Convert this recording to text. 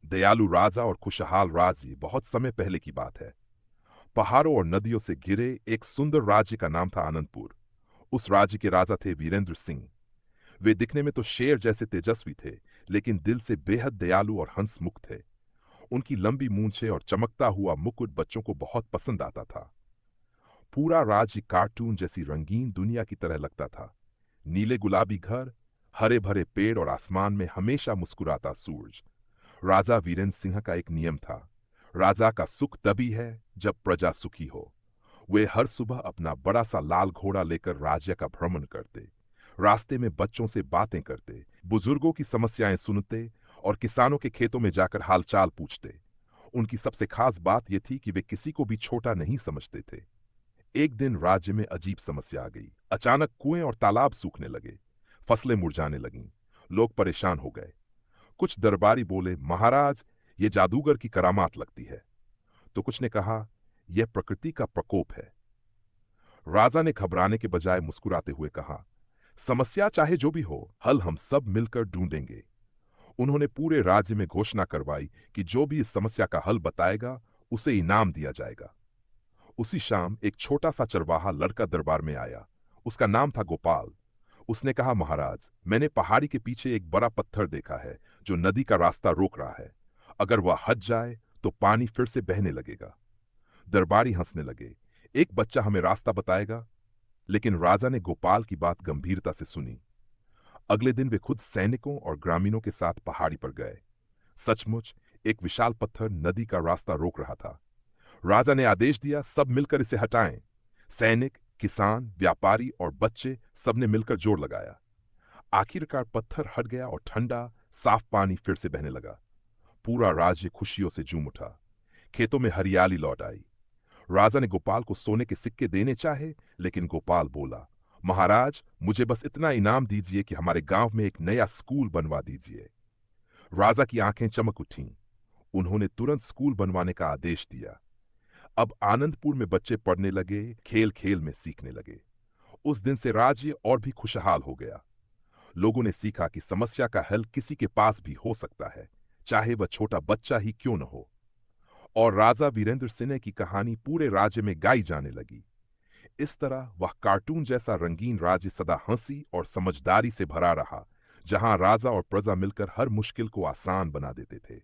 दयालु राजा और खुशहाल राज्य बहुत समय पहले की बात है। पहाड़ों और नदियों से घिरे एक सुंदर राज्य का नाम था आनंदपुर। उस राज्य के राजा थे वीरेंद्र सिंह। वे दिखने में तो शेर जैसे तेजस्वी थे, लेकिन दिल से बेहद दयालु और हंसमुख थे। उनकी लंबी मूंछें और चमकता हुआ मुकुट बच्चों को बहुत पसंद आता था। पूरा राज्य कार्टून जैसी रंगीन दुनिया की तरह लगता था। नीले गुलाबी घर, हरे भरे पेड़ और आसमान में हमेशा मुस्कुराता सूरज। राजा वीरेंद्र सिंह का एक नियम था, राजा का सुख तभी है जब प्रजा सुखी हो। वे हर सुबह अपना बड़ा सा लाल घोड़ा लेकर राज्य का भ्रमण करते, रास्ते में बच्चों से बातें करते, बुजुर्गों की समस्याएं सुनते और किसानों के खेतों में जाकर हालचाल पूछते। उनकी सबसे खास बात यह थी कि वे किसी को भी छोटा नहीं समझते थे। एक दिन राज्य में अजीब समस्या आ गई। अचानक कुएं और तालाब सूखने लगे, फसलें मुरझाने लगीं। लोग परेशान हो गए। कुछ दरबारी बोले, महाराज, ये जादूगर की करामात लगती है। तो कुछ ने कहा, यह प्रकृति का प्रकोप है। राजा ने घबराने के बजाय मुस्कुराते हुए कहा, समस्या चाहे जो भी हो, हल हम सब मिलकर ढूंढेंगे। उन्होंने पूरे राज्य में घोषणा करवाई कि जो भी इस समस्या का हल बताएगा, उसे इनाम दिया जाएगा। उसी शाम एक छोटा सा चरवाहा लड़का दरबार में आया। उसका नाम था गोपाल। उसने कहा, महाराज, मैंने पहाड़ी के पीछे एक बड़ा पत्थर देखा है जो नदी का रास्ता रोक रहा है। अगर वह हट जाए तो पानी फिर से बहने लगेगा। दरबारी हंसने लगे। एक बच्चा हमें रास्ता बताएगा? लेकिन राजा ने गोपाल की बात गंभीरता से सुनी। अगले दिन वे खुद सैनिकों और ग्रामीणों के साथ पहाड़ी पर गए। सचमुच एक विशाल पत्थर नदी का रास्ता रोक रहा था। राजा ने आदेश दिया, सब मिलकर इसे हटाएं। सैनिक, किसान, व्यापारी और बच्चे सबने मिलकर जोर लगाया। आखिरकार पत्थर हट गया और ठंडा साफ पानी फिर से बहने लगा। पूरा राज्य खुशियों से झूम उठा। खेतों में हरियाली लौट आई। राजा ने गोपाल को सोने के सिक्के देने चाहे, लेकिन गोपाल बोला, महाराज, मुझे बस इतना इनाम दीजिए कि हमारे गांव में एक नया स्कूल बनवा दीजिए। राजा की आंखें चमक उठीं। उन्होंने तुरंत स्कूल बनवाने का आदेश दिया। अब आनंदपुर में बच्चे पढ़ने लगे, खेल खेल में सीखने लगे। उस दिन से राज्य और भी खुशहाल हो गया। लोगों ने सीखा कि समस्या का हल किसी के पास भी हो सकता है, चाहे वह छोटा बच्चा ही क्यों न हो। और राजा वीरेंद्र सिंह की कहानी पूरे राज्य में गाई जाने लगी। इस तरह वह कार्टून जैसा रंगीन राज्य सदा हंसी और समझदारी से भरा रहा, जहां राजा और प्रजा मिलकर हर मुश्किल को आसान बना देते थे।